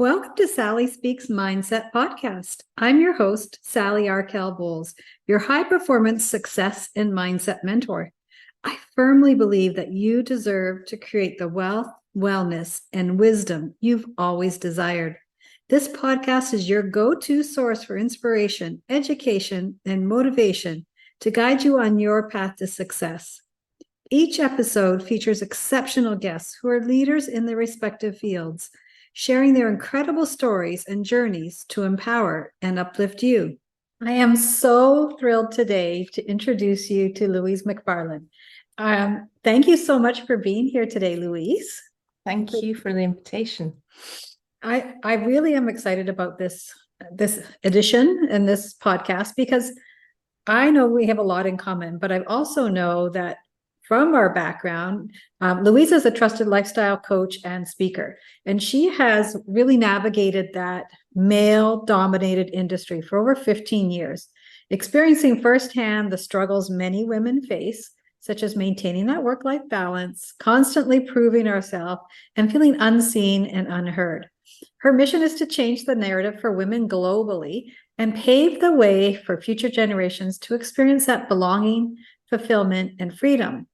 Welcome to Sally Speaks Mindset Podcast. I'm your host, Sally Arkell Bowles, your high performance success and mindset mentor. I firmly believe that you deserve to create the wealth, wellness, and wisdom you've always desired. This podcast is your go-to source for inspiration, education, and motivation to guide you on your path to success. Each episode features exceptional guests who are leaders in their respective fields, sharing their incredible stories and journeys to empower and uplift you. I am so thrilled today to introduce you to Louise MacFarlane. Thank you so much for being here today, Louise. Thank you for the invitation. I really am excited about this edition and this podcast because I know we have a lot in common, but I also know that from our background, Louise is a trusted lifestyle coach and speaker, and she has really navigated that male-dominated industry for over 15 years, experiencing firsthand the struggles many women face, such as maintaining that work-life balance, constantly proving ourselves, and feeling unseen and unheard. Her mission is to change the narrative for women globally and pave the way for future generations to experience that belonging, fulfillment, and freedom.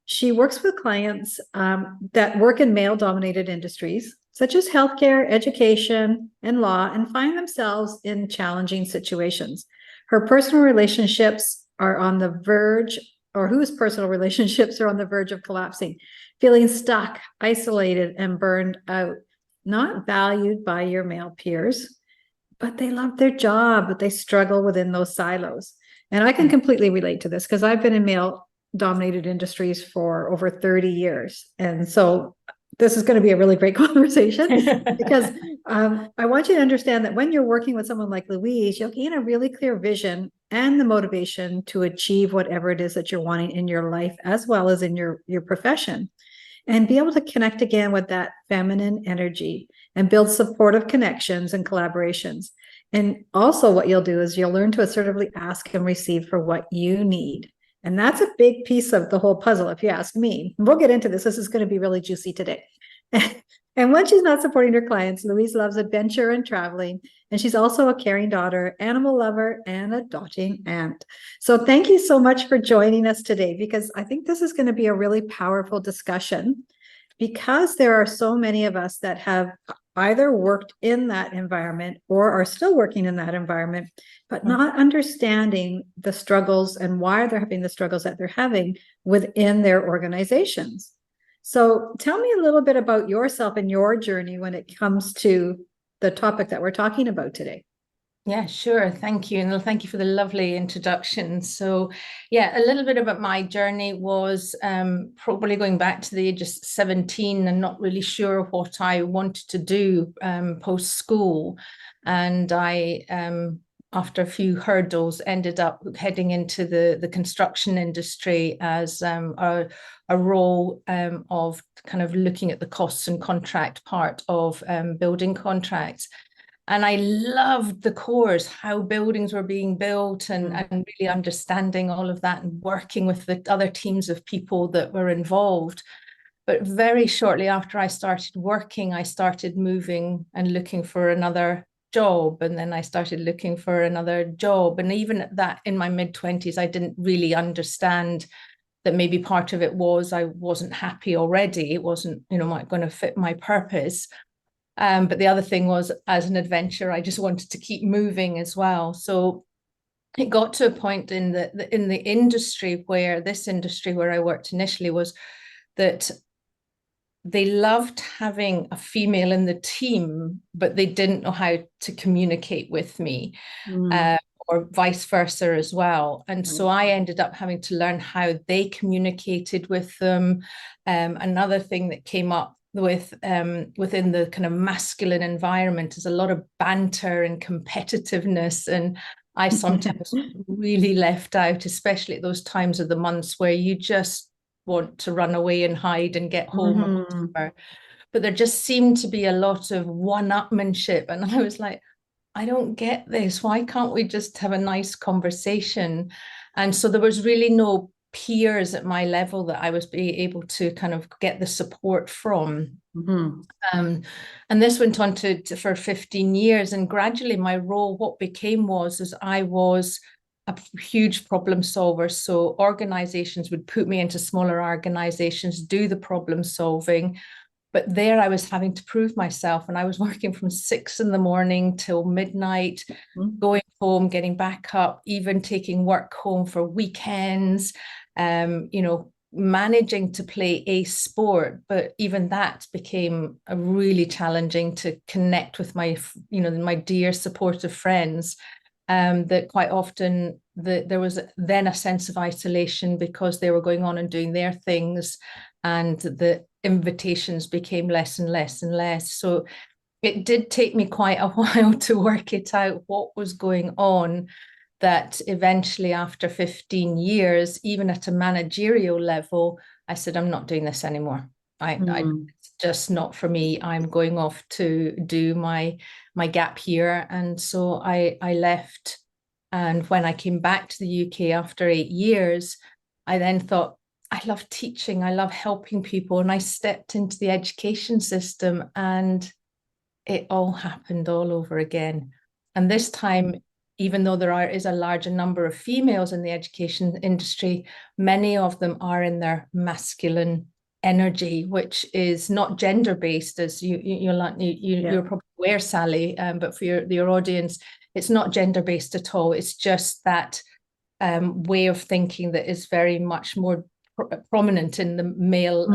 She works with clients that work in male-dominated industries, such as healthcare, education, and law, and find themselves in challenging situations. Her personal relationships are on the verge, or whose personal relationships are on the verge of collapsing, feeling stuck, isolated, and burned out, not valued by your male peers, but they love their job, but they struggle within those silos. And I can completely relate to this because I've been in male-dominated industries for over 30 years. And so this is going to be a really great conversation because I want you to understand that when you're working with someone like Louise, you'll gain a really clear vision and the motivation to achieve whatever it is that you're wanting in your life, as well as in your profession, and be able to connect again with that feminine energy and build supportive connections and collaborations. And also what you'll do is you'll learn to assertively ask and receive for what you need. And that's a big piece of the whole puzzle, if you ask me. We'll get into this. This is going to be really juicy today. And when she's not supporting her clients, Louise loves adventure and traveling. And she's also a caring daughter, animal lover, and a doting aunt. So thank you so much for joining us today, because I think this is going to be a really powerful discussion, because there are so many of us that have either worked in that environment or are still working in that environment, but not understanding the struggles and why they're having the struggles that they're having within their organizations. So tell me a little bit about yourself and your journey when it comes to the topic that we're talking about today. Yeah, sure. Thank you. And thank you for the lovely introduction. So yeah, a little bit about my journey was probably going back to the age of 17 and not really sure what I wanted to do post-school. And I, after a few hurdles, ended up heading into the construction industry as a role of kind of looking at the costs and contract part of building contracts. And I loved the course, how buildings were being built and really understanding all of that and working with the other teams of people that were involved. But very shortly after I started working, I started moving and looking for another job. And then I started looking for another job. And even at that, in my mid-20s, I didn't really understand that maybe part of it was I wasn't happy already. It wasn't, going to fit my purpose. But the other thing was, as an adventurer, I just wanted to keep moving as well. So it got to a point in the industry where I worked initially was that they loved having a female in the team, but they didn't know how to communicate with me, or vice versa as well. And so I ended up having to learn how they communicated with them. Another thing that came up within the kind of masculine environment is a lot of banter and competitiveness, and I sometimes really left out, especially at those times of the months where you just want to run away and hide and get home or whatever. But there just seemed to be a lot of one-upmanship, and I was like, I don't get this. Why can't we just have a nice conversation? And so there was really no peers at my level that I was able to kind of get the support from. And this went on for 15 years. And gradually my role, what became was I was a huge problem solver. So organizations would put me into smaller organizations, do the problem solving. But there I was having to prove myself, and I was working from 6 a.m. till midnight, going home, getting back up, even taking work home for weekends, managing to play a sport. But even that became a really challenging to connect with my dear supportive friends. That quite often there was then a sense of isolation because they were going on and doing their things, and the invitations became less and less and less. So it did take me quite a while to work it out what was going on, that eventually after 15 years, even at a managerial level, I said, I'm not doing this anymore. It's just not for me. I'm going off to do my gap year. And so I left. And when I came back to the UK after 8 years, I then thought, I love teaching, I love helping people. And I stepped into the education system, and it all happened all over again. And this time, even though there is a larger number of females in the education industry, many of them are in their masculine energy, which is not gender-based, as you're probably aware, Sally, but for your audience, it's not gender-based at all. It's just that way of thinking that is very much more prominent in the male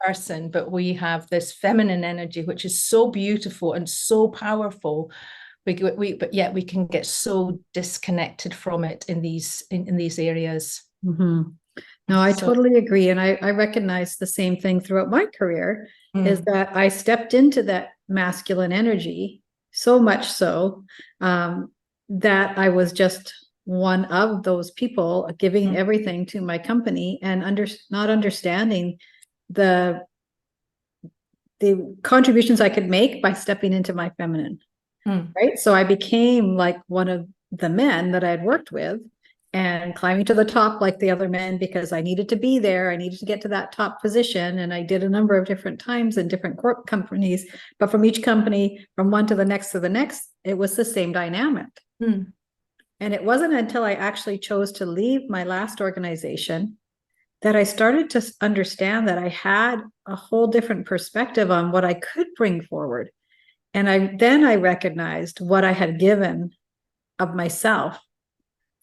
person. But we have this feminine energy, which is so beautiful and so powerful. But yet we can get so disconnected from it in these areas. No, I totally agree. And I recognize the same thing throughout my career, is that I stepped into that masculine energy so much so that I was just one of those people giving everything to my company and not understanding the contributions I could make by stepping into my feminine. Right. So I became like one of the men that I had worked with, and climbing to the top like the other men, because I needed to be there. I needed to get to that top position. And I did a number of different times in different corp companies, but from each company, from one to the next, it was the same dynamic. And it wasn't until I actually chose to leave my last organization that I started to understand that I had a whole different perspective on what I could bring forward. And I recognized what I had given of myself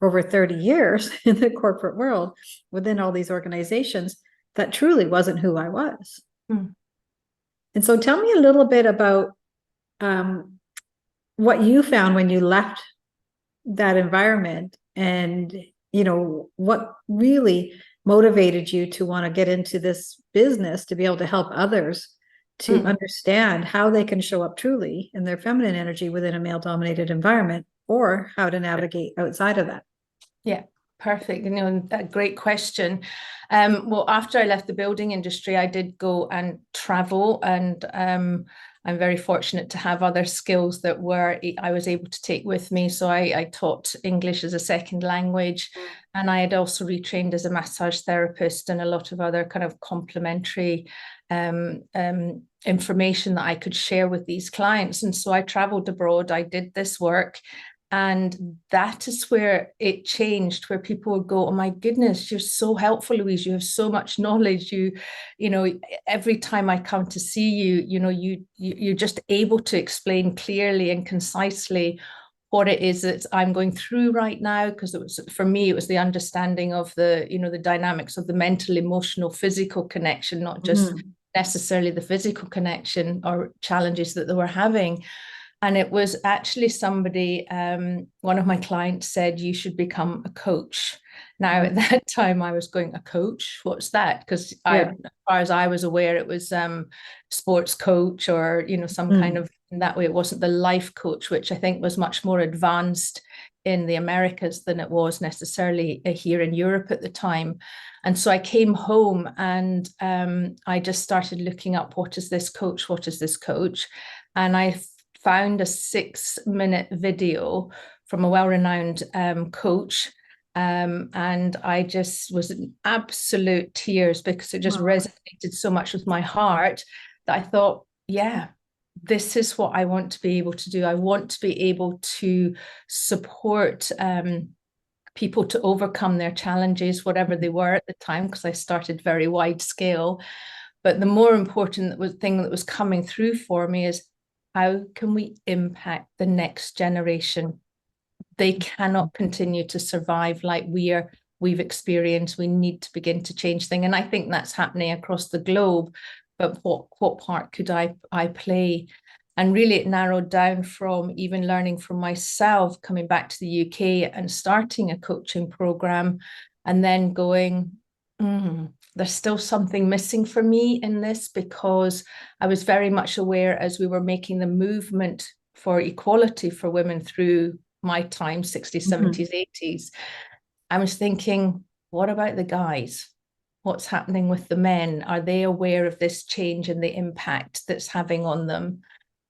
over 30 years in the corporate world within all these organizations that truly wasn't who I was. And so tell me a little bit about what you found when you left that environment, and what really motivated you to want to get into this business, to be able to help others to understand how they can show up truly in their feminine energy within a male-dominated environment, or how to navigate outside of that. Yeah, perfect. That great question. Well, after I left the building industry, I did go and travel, and I'm very fortunate to have other skills that I was able to take with me. So I taught English as a second language, and I had also retrained as a massage therapist and a lot of other kind of complementary information that I could share with these clients. And so I traveled abroad, I did this work, and that is where it changed, where people would go, oh my goodness, you're so helpful, Louise, you have so much knowledge. Every time I come to see you, you're just able to explain clearly and concisely what it is that I'm going through right now. Because for me, it was the understanding of the dynamics of the mental, emotional, physical connection, not just necessarily the physical connection or challenges that they were having. And it was actually somebody, one of my clients said, you should become a coach. Now, at that time, I was going, a coach? What's that? Because as far as I was aware, it was sports coach or, some kind of, in that way, it wasn't the life coach, which I think was much more advanced in the Americas than it was necessarily here in Europe at the time. And so I came home and I just started looking up, what is this coach? What is this coach? And I found a 6-minute video from a well-renowned coach. And I just was in absolute tears because it just Wow. resonated so much with my heart that I thought, yeah, this is what I want to be able to do. I want to be able to support people to overcome their challenges, whatever they were at the time, because I started very wide scale. But the more important thing that was coming through for me is, how can we impact the next generation? They cannot continue to survive like we've experienced. We need to begin to change things. And I think that's happening across the globe. But what part could I play? And really it narrowed down from even learning from myself, coming back to the UK and starting a coaching program, and then going, there's still something missing for me in this, because I was very much aware as we were making the movement for equality for women through my time, 60s, 70s, 80s, I was thinking, what about the guys? What's happening with the men? Are they aware of this change and the impact that's having on them?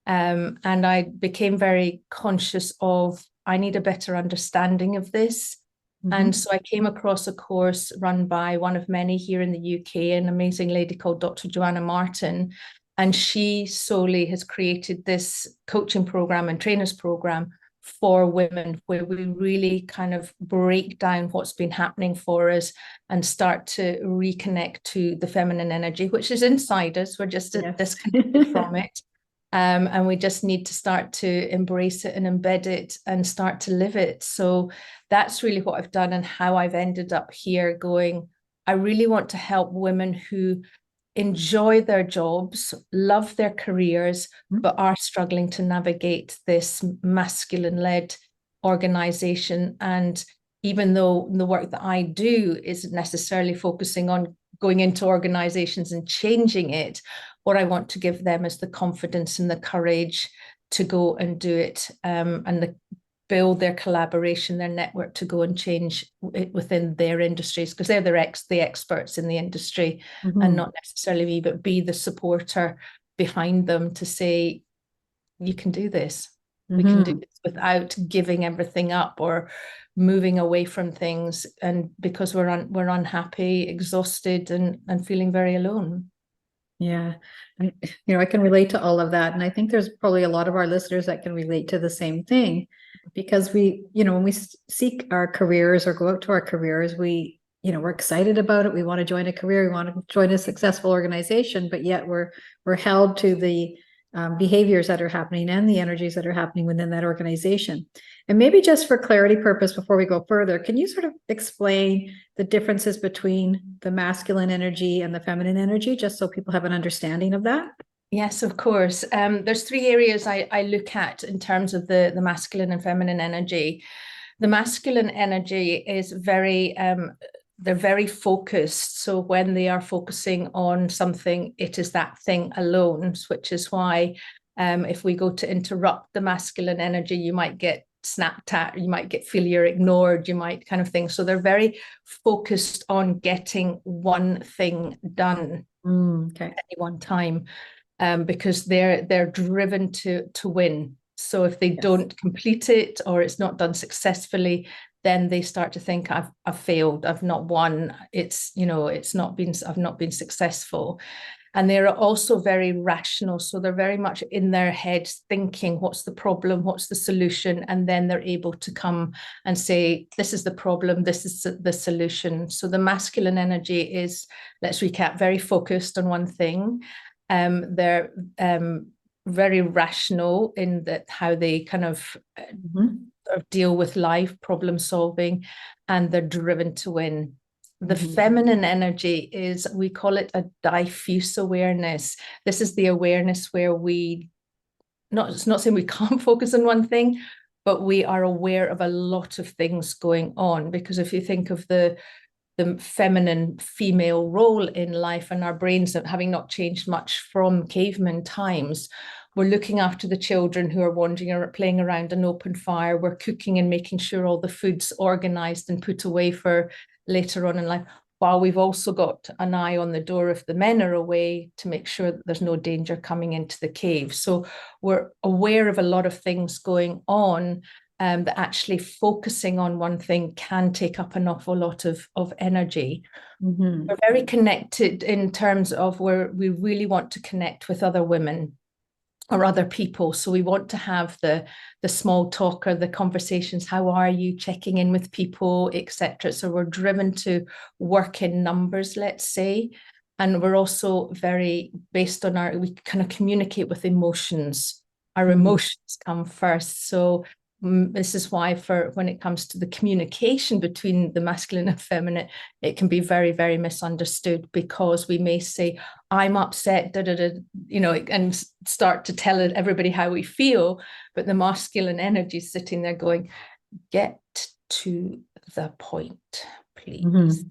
And I became very conscious of, I need a better understanding of this. And so I came across a course run by one of many here in the UK, an amazing lady called Dr. Joanna Martin. And she solely has created this coaching program and trainers program for women, where we really kind of break down what's been happening for us and start to reconnect to the feminine energy, which is inside us. We're just disconnected from it. And we just need to start to embrace it and embed it and start to live it. So that's really what I've done, and how I've ended up here going, I really want to help women who enjoy their jobs, love their careers, but are struggling to navigate this masculine-led organization. And even though the work that I do isn't necessarily focusing on going into organizations and changing it, what I want to give them is the confidence and the courage to go and do it, and build their collaboration, their network, to go and change it within their industries, because they're the experts in the industry, and not necessarily me, but be the supporter behind them to say, you can do this. We can do this without giving everything up or moving away from things, and because we're unhappy, exhausted, and feeling very alone. Yeah. And, I can relate to all of that. And I think there's probably a lot of our listeners that can relate to the same thing, because when we seek our careers or go out to our careers, we're excited about it. We want to join a career. We want to join a successful organization, but yet we're held to the behaviors that are happening and the energies that are happening within that organization. And maybe just for clarity purpose, before we go further, can you sort of explain the differences between the masculine energy and the feminine energy, just so people have an understanding of that? Yes, of course. There's three areas I look at in terms of the masculine and feminine energy. The masculine energy is they're very focused. So when they are focusing on something, it is that thing alone, which is why if we go to interrupt the masculine energy, you might get snapped at, you might feel you're ignored, you might kind of thing. So they're very focused on getting one thing done at any one time, because they're driven to win. So if they don't complete it, or it's not done successfully, then they start to think, I've failed, I've not won, I've not been successful. And they're also very rational. So they're very much in their heads thinking, what's the problem? What's the solution? And then they're able to come and say, this is the problem, this is the solution. So the masculine energy is, let's recap, very focused on one thing. They're very rational in that how they kind of deal with life, problem solving, and they're driven to win. The feminine energy is, we call it a diffuse awareness. This is the awareness where it's not saying we can't focus on one thing, but we are aware of a lot of things going on. Because if you think of the feminine female role in life, and our brains having not changed much from caveman times, we're looking after the children who are wandering or playing around an open fire. We're cooking and making sure all the food's organized and put away for later on in life, while we've also got an eye on the door if the men are away, to make sure that there's no danger coming into the cave. So we're aware of a lot of things going on, that actually focusing on one thing can take up an awful lot of energy. Mm-hmm. We're very connected in terms of where we really want to connect with other women or other people. So we want to have the small talk or the conversations. How are you? Checking in with people, etc. So we're driven to work in numbers, let's say. And we're also very based on we kind of communicate with emotions. Our emotions come first. So this is why when it comes to the communication between the masculine and feminine, it can be very, very misunderstood, because we may say, I'm upset, and start to tell everybody how we feel. But the masculine energy is sitting there going, get to the point, please. Mm-hmm.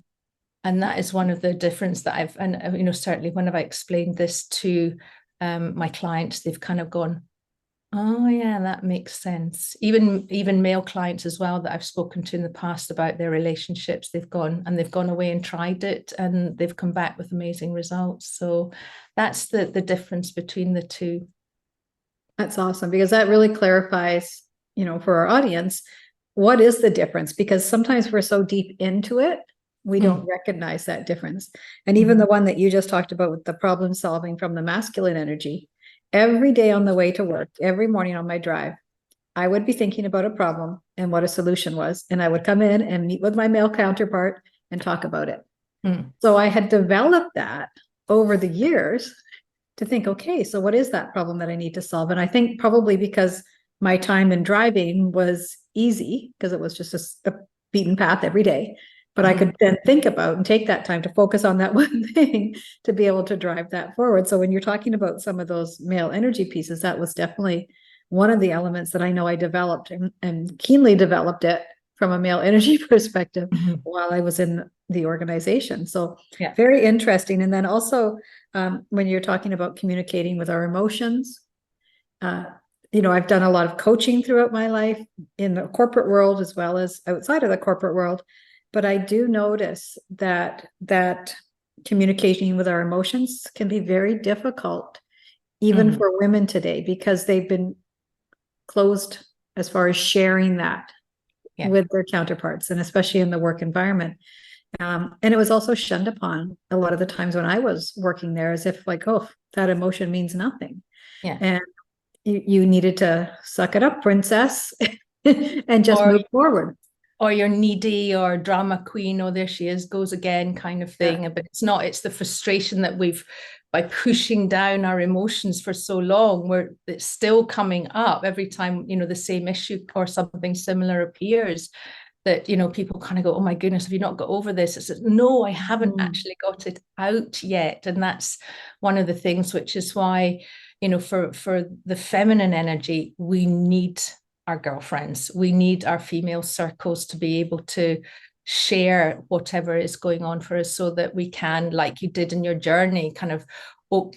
And that is one of the difference that certainly whenever I explained this to my clients, they've kind of gone, oh yeah, that makes sense. Even male clients as well that I've spoken to in the past about their relationships, they've gone away and tried it, and they've come back with amazing results. So that's the difference between the two. That's awesome, because that really clarifies, for our audience, what is the difference? Because sometimes we're so deep into it, we don't recognize that difference. And even the one that you just talked about with the problem solving from the masculine energy, every day on the way to work, every morning on my drive, I would be thinking about a problem and what a solution was. And I would come in and meet with my male counterpart and talk about it. So I had developed that over the years to think, okay, so what is that problem that I need to solve? And I think probably because my time in driving was easy, because it was just a beaten path every day. But I could then think about and take that time to focus on that one thing to be able to drive that forward. So when you're talking about some of those male energy pieces, that was definitely one of the elements that I know I developed and keenly developed it from a male energy perspective while I was in the organization. So very interesting. And then also when you're talking about communicating with our emotions, I've done a lot of coaching throughout my life in the corporate world as well as outside of the corporate world. But I do notice that communicating with our emotions can be very difficult, even for women today, because they've been closed as far as sharing that with their counterparts, and especially in the work environment. And it was also shunned upon a lot of the times when I was working there, as if like, oh, that emotion means nothing. Yeah. And you needed to suck it up, princess, and just move forward. Or you're needy or drama queen, or there she is, goes again kind of thing. But it's not, it's the frustration that by pushing down our emotions for so long, it's still coming up every time, the same issue or something similar appears, that, people kind of go, oh my goodness, have you not got over this? It's no, I haven't actually got it out yet. And that's one of the things, which is why, for the feminine energy, we need our girlfriends, we need our female circles to be able to share whatever is going on for us, so that we can, like you did in your journey, kind of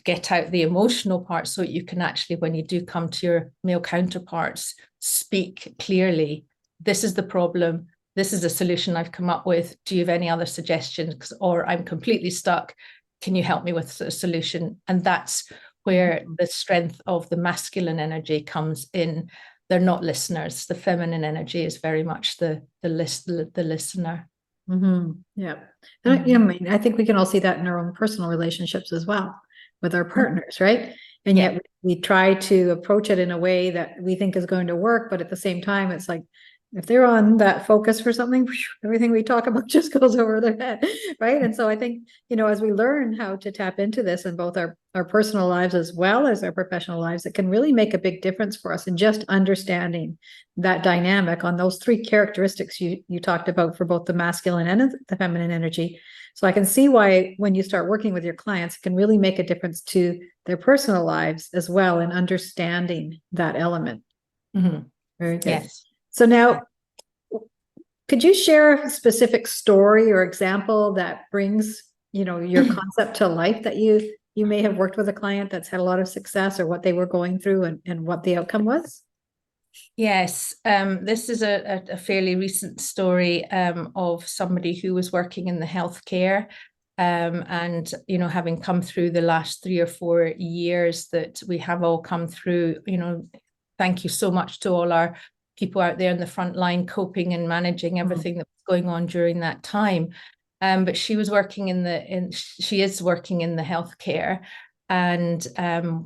get out the emotional part, so you can actually, when you do come to your male counterparts, speak clearly. This is the problem. This is a solution I've come up with. Do you have any other suggestions? Or I'm completely stuck. Can you help me with a solution? And that's where the strength of the masculine energy comes in. They're not listeners. The feminine energy is very much the listener. Yeah. And I think we can all see that in our own personal relationships as well with our partners, right? And yet we try to approach it in a way that we think is going to work. But at the same time, it's like, if they're on that focus for something, everything we talk about just goes over their head, right? And so I think, as we learn how to tap into this in both our personal lives as well as our professional lives, it can really make a big difference for us in just understanding that dynamic on those three characteristics you talked about for both the masculine and the feminine energy. So I can see why when you start working with your clients, it can really make a difference to their personal lives as well in understanding that element. Very good. Yes. So now, could you share a specific story or example that brings, your concept to life, that you may have worked with a client that's had a lot of success, or what they were going through and what the outcome was? Yes, this is a fairly recent story of somebody who was working in the healthcare, and having come through the last 3 or 4 years that we have all come through. Thank you so much to all our people out there in the front line coping and managing everything that was going on during that time. But she was working she is working in the healthcare. And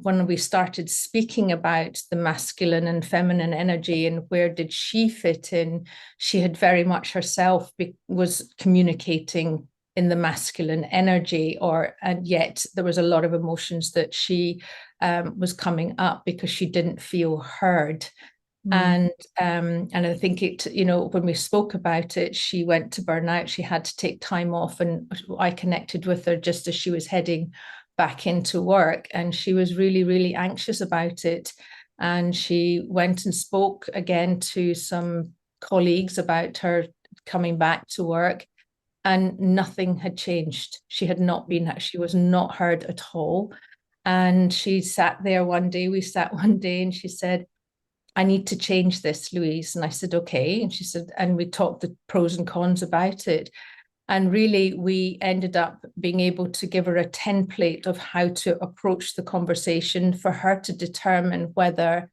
when we started speaking about the masculine and feminine energy and where did she fit in, she had very much herself was communicating in the masculine energy, and yet there was a lot of emotions that she was coming up because she didn't feel heard. And I think when we spoke about it, she went to burnout. She had to take time off, and I connected with her just as she was heading back into work, and she was really, really anxious about it. And she went and spoke again to some colleagues about her coming back to work, and nothing had changed. She was not heard at all. And she sat there one day, and she said, I need to change this, Louise. And I said, okay. And she said, and we talked the pros and cons about it. And really, we ended up being able to give her a template of how to approach the conversation for her to determine whether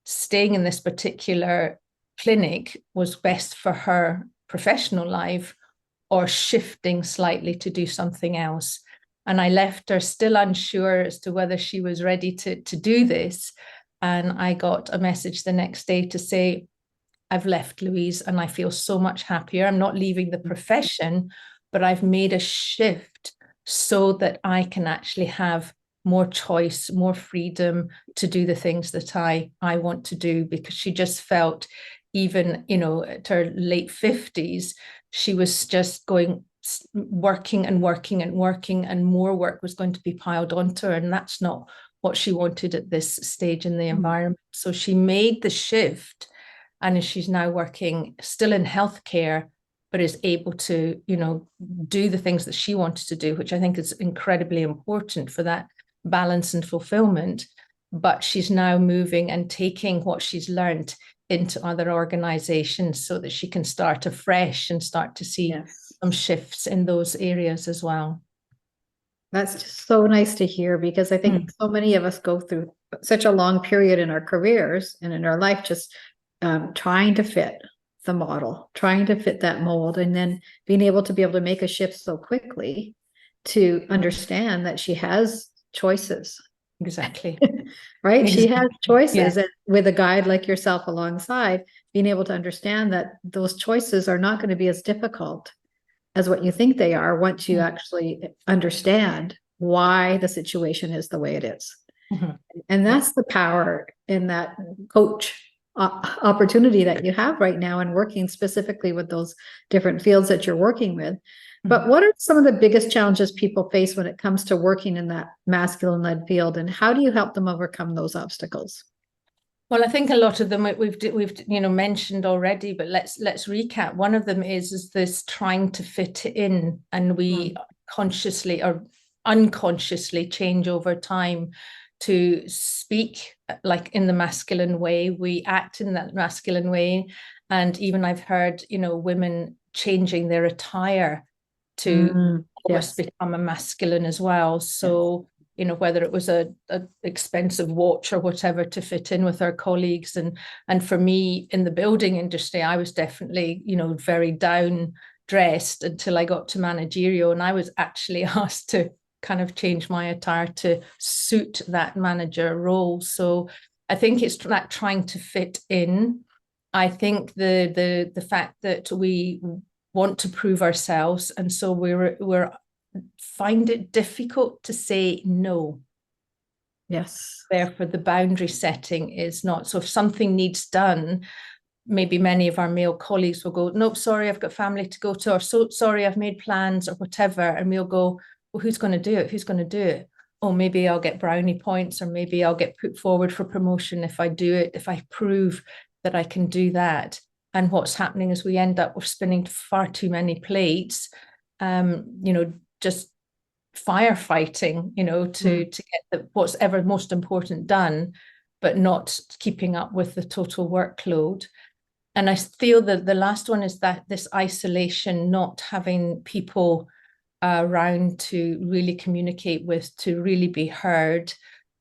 staying in this particular clinic was best for her professional life or shifting slightly to do something else. And I left her still unsure as to whether she was ready to do this. And I got a message the next day to say, I've left, Louise, and I feel so much happier. I'm not leaving the profession, but I've made a shift so that I can actually have more choice, more freedom to do the things that I want to do. Because she just felt, even, at her late 50s, she was just working and working and working, and more work was going to be piled onto her. And that's not what she wanted at this stage in the environment. So she made the shift, and she's now working still in healthcare, but is able to, do the things that she wanted to do, which I think is incredibly important for that balance and fulfillment. But she's now moving and taking what she's learned into other organizations so that she can start afresh and start to see some shifts in those areas as well. That's just so nice to hear, because I think so many of us go through such a long period in our careers and in our life, just trying to fit the model, trying to fit that mold, and then being able to make a shift so quickly to understand that she has choices. Exactly. Right? Exactly. She has choices, and with a guide like yourself alongside, being able to understand that those choices are not going to be as difficult as what you think they are once you actually understand why the situation is the way it is. And that's the power in that coach opportunity that you have right now, and working specifically with those different fields that you're working with. But what are some of the biggest challenges people face when it comes to working in that masculine-led field, and how do you help them overcome those obstacles? Well, I think a lot of them we've mentioned already, but let's recap. One of them is this trying to fit in, and we consciously or unconsciously change over time to speak like in the masculine way. We act in that masculine way, and even I've heard women changing their attire to almost become a masculine as well. So whether it was a expensive watch or whatever to fit in with our colleagues. And for me in the building industry, I was definitely, very down dressed until I got to managerial. And I was actually asked to kind of change my attire to suit that manager role. So I think it's that trying to fit in. I think the fact that we want to prove ourselves, and so we're find it difficult to say no. Yes. Therefore, the boundary setting is not. So if something needs done, maybe many of our male colleagues will go, nope, sorry, I've got family to go to, or so sorry, I've made plans, or whatever. And we'll go, well, who's going to do it? Who's going to do it? Oh, maybe I'll get brownie points, or maybe I'll get put forward for promotion if I do it, if I prove that I can do that. And what's happening is we end up with spinning far too many plates, just firefighting, to get what's ever most important done, but not keeping up with the total workload. And I feel that the last one is that this isolation, not having people around to really communicate with, to really be heard.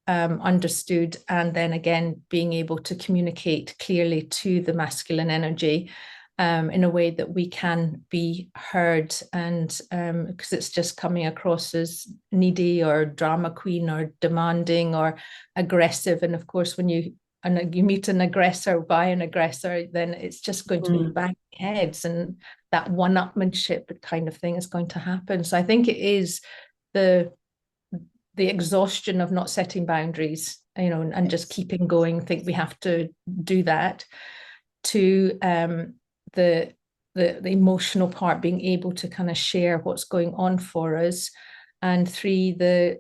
understood, and then again being able to communicate clearly to the masculine energy in a way that we can be heard, and because it's just coming across as needy or drama queen or demanding or aggressive. And of course, when you meet an aggressor by an aggressor, then it's just going to be banging heads, and that one-upmanship kind of thing is going to happen. So I think it is the exhaustion of not setting boundaries, and just keeping going, think we have to do that, to the emotional part, being able to kind of share what's going on for us, and 3, that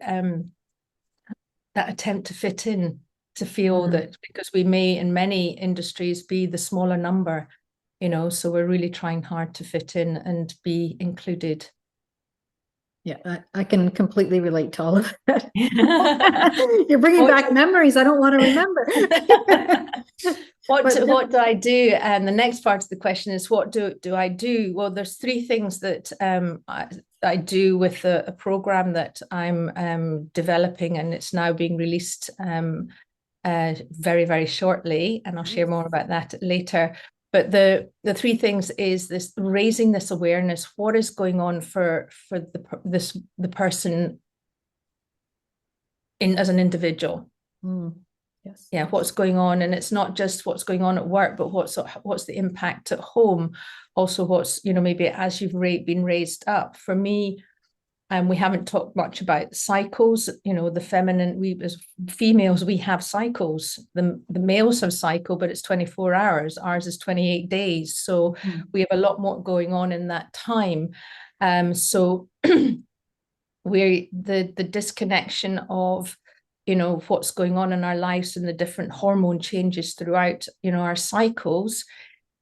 attempt to fit in, to feel that because we may in many industries be the smaller number, so we're really trying hard to fit in and be included. Yeah, I can completely relate to all of that. You're bringing back memories I don't want to remember. What do I do? And the next part of the question is, what do I do? Well, there's 3 things that I do with a program that I'm developing, and it's now being released very, very shortly, and I'll share more about that later. But the 3 things is this: raising this awareness, what is going on for the person as an individual. Yes. Yeah, what's going on, and it's not just what's going on at work, but what's the impact at home, also what's maybe as you've been raised up. For me, we haven't talked much about cycles. The feminine, we as females, we have cycles. The males have cycle, but it's 24 hours. Ours is 28 days. So we have a lot more going on in that time. So we're the disconnection of what's going on in our lives and the different hormone changes throughout our cycles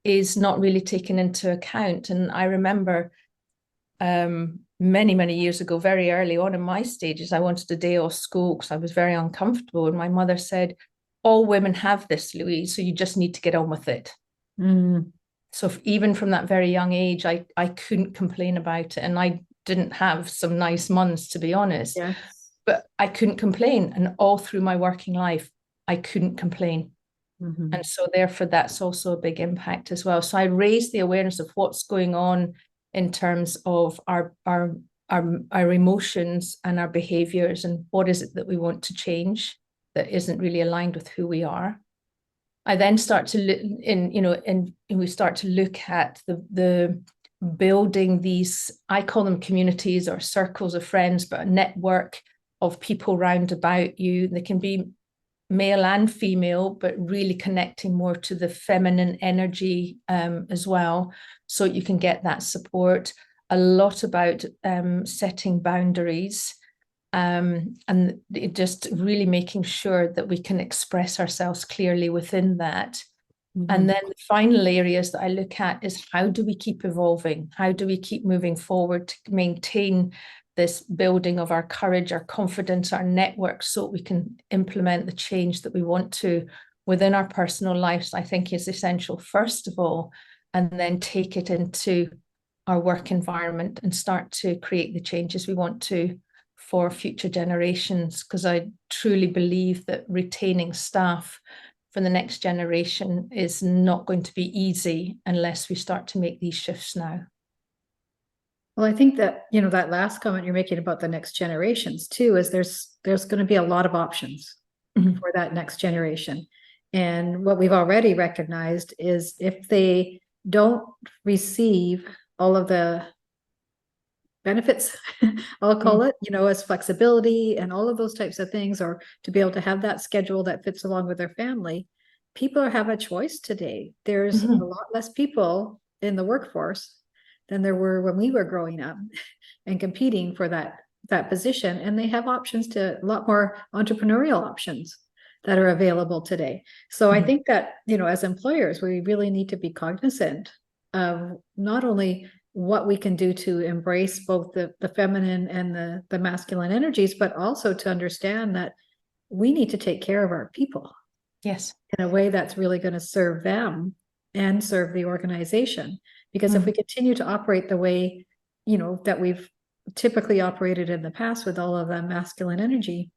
is not really taken into account. And I remember many years ago, very early on in my stages, I wanted a day off school because I was very uncomfortable, and my mother said, all women have this, Louise, so you just need to get on with it. So even from that very young age, I couldn't complain about it, and I didn't have some nice months, to be honest. Yes. But I couldn't complain, and all through my working life I couldn't complain. And so therefore that's also a big impact as well. So I raise the awareness of what's going on in terms of our emotions and our behaviors, and what is it that we want to change that isn't really aligned with who we are. I then start to look and we start to look at the building these, I call them communities or circles of friends, but a network of people round about you. They can be male and female, but really connecting more to the feminine energy as well, so you can get that support. A lot about setting boundaries, and just really making sure that we can express ourselves clearly within that. And then the final areas that I look at is, how do we keep evolving? How do we keep moving forward to maintain this building of our courage, our confidence, our network, so we can implement the change that we want to within our personal lives? I think is essential, first of all, and then take it into our work environment and start to create the changes we want to for future generations. Because I truly believe that retaining staff for the next generation is not going to be easy unless we start to make these shifts now. Well, I think that, that last comment you're making about the next generations too, is there's going to be a lot of options for that next generation. And what we've already recognized is, if they don't receive all of the benefits, I'll call it, as flexibility and all of those types of things, or to be able to have that schedule that fits along with their family, people have a choice today. There's a lot less people in the workforce than there were when we were growing up and competing for that position. And they have options, to a lot more entrepreneurial options that are available today. So I think that, as employers, we really need to be cognizant of not only what we can do to embrace both the feminine and the masculine energies, but also to understand that we need to take care of our people. Yes. In a way that's really going to serve them and serve the organization. Because if we continue to operate the way, that we've typically operated in the past with all of that masculine energy,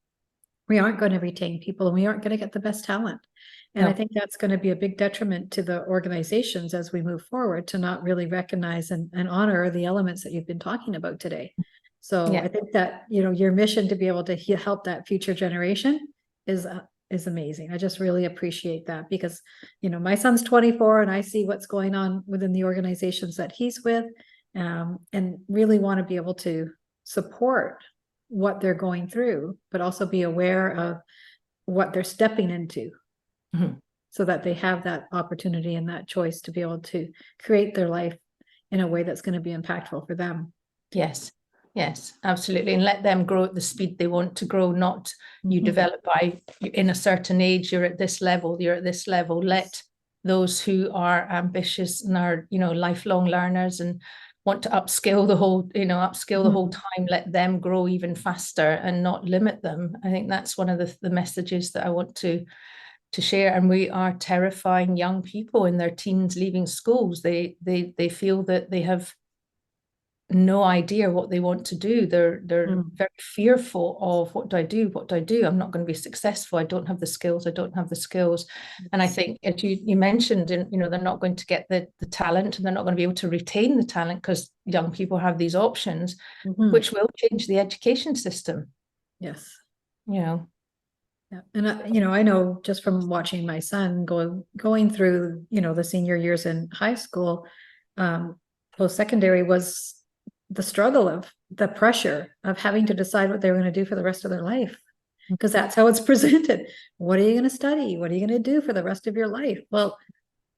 we aren't going to retain people and we aren't going to get the best talent. And I No. think that's going to be a big detriment to the organizations as we move forward, to not really recognize and honor the elements that you've been talking about today. So Yeah. I think that, your mission to be able to help that future generation is amazing. I just really appreciate that, because, my son's 24 and I see what's going on within the organizations that he's with, and really want to be able to support what they're going through, but also be aware of what they're stepping into, Mhm. so that they have that opportunity and that choice to be able to create their life in a way that's going to be impactful for them. Yes. Yes, absolutely. And let them grow at the speed they want to grow, not you Mhm. develop by in a certain age, you're at this level, you're at this level. Let those who are ambitious and are, lifelong learners and want to upskill the whole, the whole time, let them grow even faster and not limit them. I think that's one of the messages that I want to share. And we are terrifying young people in their teens leaving schools. They feel that they have no idea what they want to do. They're very fearful of, what do I do? What do I do? I'm not going to be successful. I don't have the skills. I don't have the skills. And I think, as you mentioned, they're not going to get the talent, and they're not going to be able to retain the talent, because young people have these options, which will change the education system. Yes. Yeah. And I know just from watching my son going through, the senior years in high school, post-secondary, was the struggle of the pressure of having to decide what they were going to do for the rest of their life, because that's how it's presented. What are you going to study? What are you going to do for the rest of your life? Well,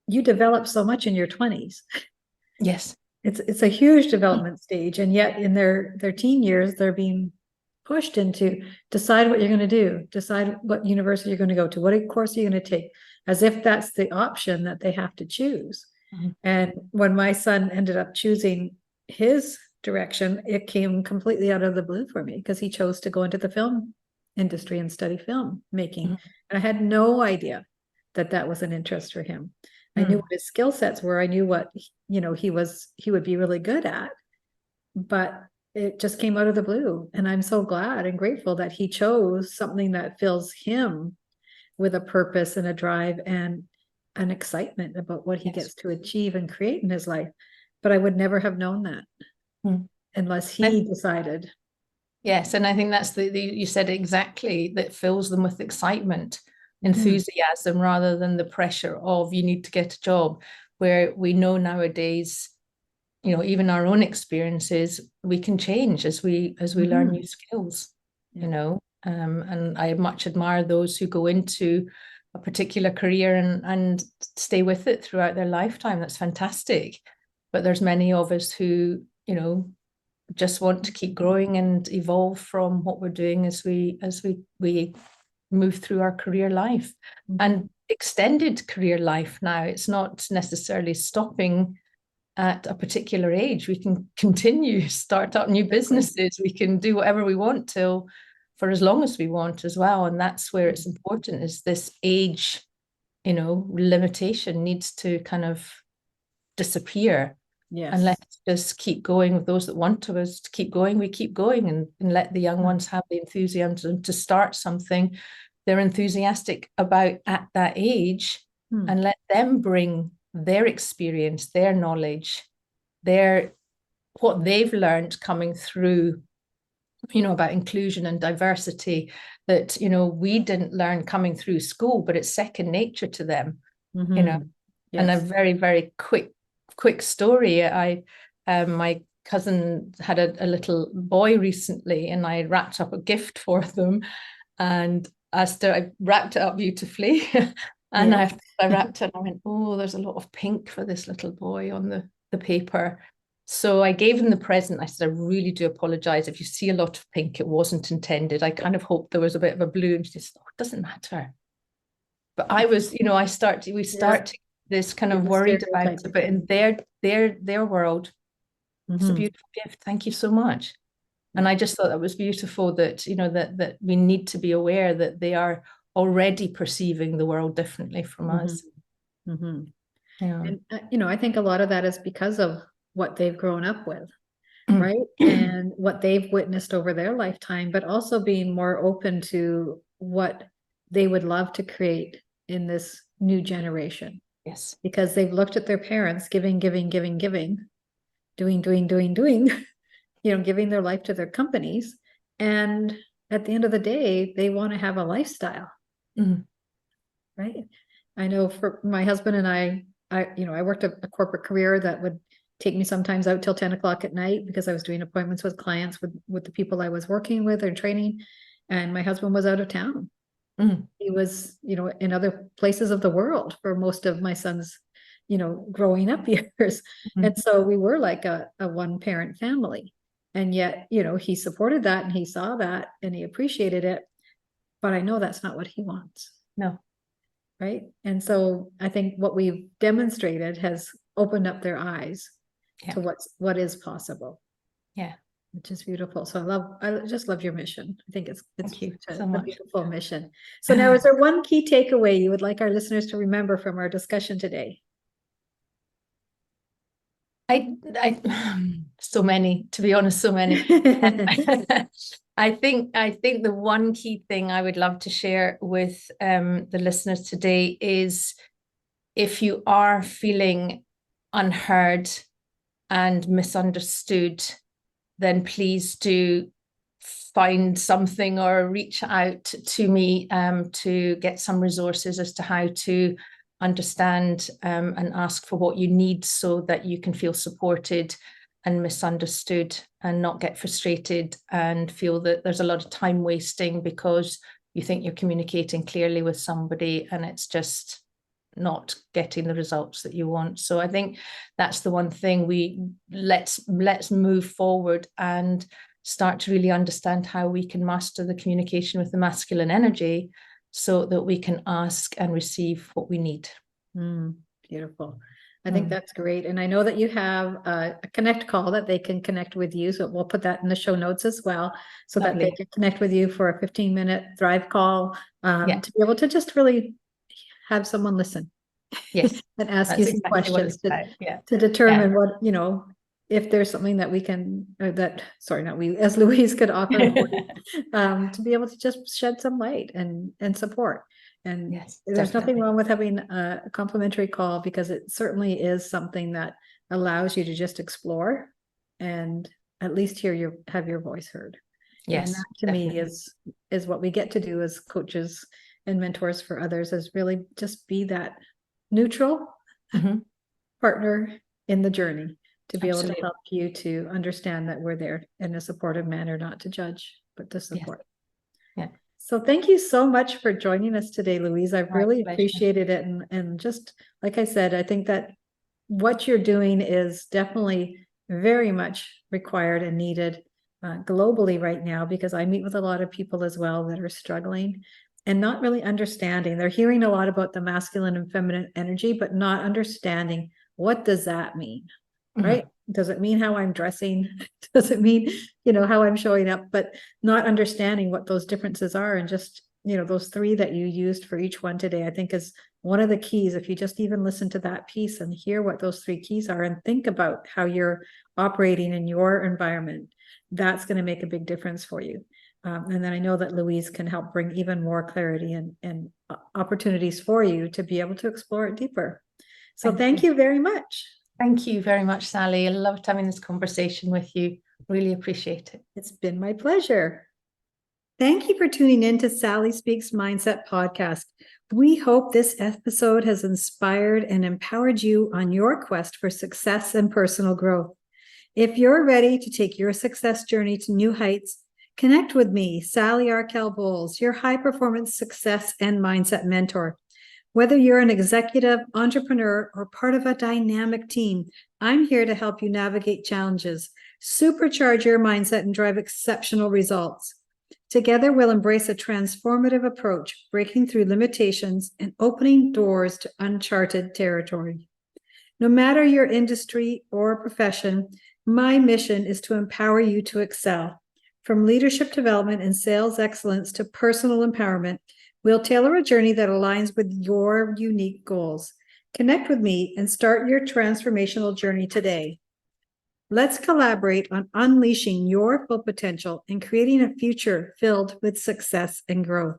you develop so much in your 20s. Yes. It's a huge development stage, and yet in their teen years, they're being pushed into decide what you're going to do, decide what university you're going to go to, what course are you going to take, as if that's the option that they have to choose. And when my son ended up choosing his direction, it came completely out of the blue for me, because he chose to go into the film industry and study film making. And I had no idea that that was an interest for him. I knew what his skill sets were. I knew what, he would be really good at, but it just came out of the blue. And I'm so glad and grateful that he chose something that fills him with a purpose and a drive and an excitement about what he gets to achieve and create in his life. But I would never have known that unless he decided. Yes, and I think that's you said exactly, that fills them with excitement, enthusiasm, rather than the pressure of you need to get a job, where we know nowadays, even our own experiences, we can change as we learn new skills, and I much admire those who go into a particular career and stay with it throughout their lifetime. That's fantastic. But there's many of us who, just want to keep growing and evolve from what we're doing as we move through our career life and extended career life. Now, it's not necessarily stopping at a particular age. We can continue, start up new businesses. We can do whatever we want for as long as we want as well. And that's where it's important, is this age, limitation needs to kind of disappear. Yes. And let's just keep going with those that want to us to keep going. We keep going, and let the young ones have the enthusiasm to start something they're enthusiastic about at that age, and let them bring their experience, their knowledge, what they've learned coming through, about inclusion and diversity, that, we didn't learn coming through school, but it's second nature to them, Yes. And a very, very quick story. My cousin had a little boy recently, and I wrapped up a gift for them, and I wrapped it up beautifully. And I wrapped it, and I went, oh, there's a lot of pink for this little boy on the paper. So I gave him the present. I said, I really do apologize if you see a lot of pink. It wasn't intended. I kind of hoped there was a bit of a blue. And she said, oh, it doesn't matter. But I was, we start this kind of worried about it, but in their world, it's a beautiful gift. Thank you so much. And I just thought that was beautiful, that, that we need to be aware that they are already perceiving the world differently from us. Yeah. And, I think a lot of that is because of what they've grown up with, right? And what they've witnessed over their lifetime, but also being more open to what they would love to create in this new generation. Yes. Because they've looked at their parents giving, doing, giving their life to their companies. And at the end of the day, they want to have a lifestyle. Mhm. Right. I know for my husband and I worked a corporate career that would take me sometimes out till 10 o'clock at night because I was doing appointments with clients with the people I was working with or training. And my husband was out of town. Mhm. He was, in other places of the world for most of my son's, growing up years. Mhm. And so we were like a one parent family. And yet, he supported that and he saw that and he appreciated it. But I know that's not what he wants. No. Right. And so I think what we've demonstrated has opened up their eyes to what is possible. Yeah. Which is beautiful. So I just love your mission. I think it's Thank you so a much. beautiful mission. So now, is there one key takeaway you would like our listeners to remember from our discussion today? So many, to be honest, so many. I think the one key thing I would love to share with the listeners today is, if you are feeling unheard and misunderstood, then please do find something or reach out to me to get some resources as to how to understand and ask for what you need so that you can feel supported and misunderstood and not get frustrated and feel that there's a lot of time wasting because you think you're communicating clearly with somebody and it's just not getting the results that you want. So I think that's the one thing let's move forward and start to really understand how we can master the communication with the masculine energy so that we can ask and receive what we need. Beautiful. I think that's great. And I know that you have a connect call that they can connect with you. So we'll put that in the show notes as well, so that they can connect with you for a 15-minute Thrive call to be able to just really have someone listen. Yes. And ask you some questions to determine what, if there's something that we can, as Louise could offer to be able to just shed some light and support. And there's nothing wrong with having a complimentary call, because it certainly is something that allows you to just explore and at least have your voice heard. Yes, and that to me is what we get to do as coaches and mentors for others, is really just be that neutral partner in the journey, to be able to help you to understand that we're there in a supportive manner, not to judge, but to support. So thank you so much for joining us today, Louise. I've really appreciated it. And just like I said, I think that what you're doing is definitely very much required and needed globally right now, because I meet with a lot of people as well that are struggling and not really understanding. They're hearing a lot about the masculine and feminine energy, but not understanding, what does that mean, right? Does it mean how I'm dressing? Does it mean, how I'm showing up? But not understanding what those differences are. And just, those three that you used for each one today, I think is one of the keys. If you just even listen to that piece and hear what those three keys are and think about how you're operating in your environment, that's going to make a big difference for you. And then I know that Louise can help bring even more clarity and opportunities for you to be able to explore it deeper. So thank you very much. Thank you very much, Sally. I loved having this conversation with you. Really appreciate it. It's been my pleasure. Thank you for tuning in to Sally Speaks Mindset podcast. We hope this episode has inspired and empowered you on your quest for success and personal growth. If you're ready to take your success journey to new heights, connect with me, Sally Arkell Bowles, your high-performance success and mindset mentor. Whether you're an executive, entrepreneur, or part of a dynamic team, I'm here to help you navigate challenges, supercharge your mindset, and drive exceptional results. Together, we'll embrace a transformative approach, breaking through limitations and opening doors to uncharted territory. No matter your industry or profession, my mission is to empower you to excel. From leadership development and sales excellence to personal empowerment, we'll tailor a journey that aligns with your unique goals. Connect with me and start your transformational journey today. Let's collaborate on unleashing your full potential and creating a future filled with success and growth.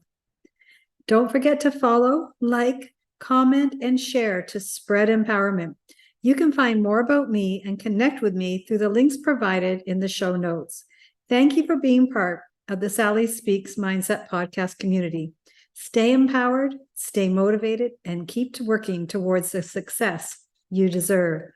Don't forget to follow, like, comment, and share to spread empowerment. You can find more about me and connect with me through the links provided in the show notes. Thank you for being part of the Sally Speaks Mindset podcast community. Stay empowered, stay motivated, and keep working towards the success you deserve.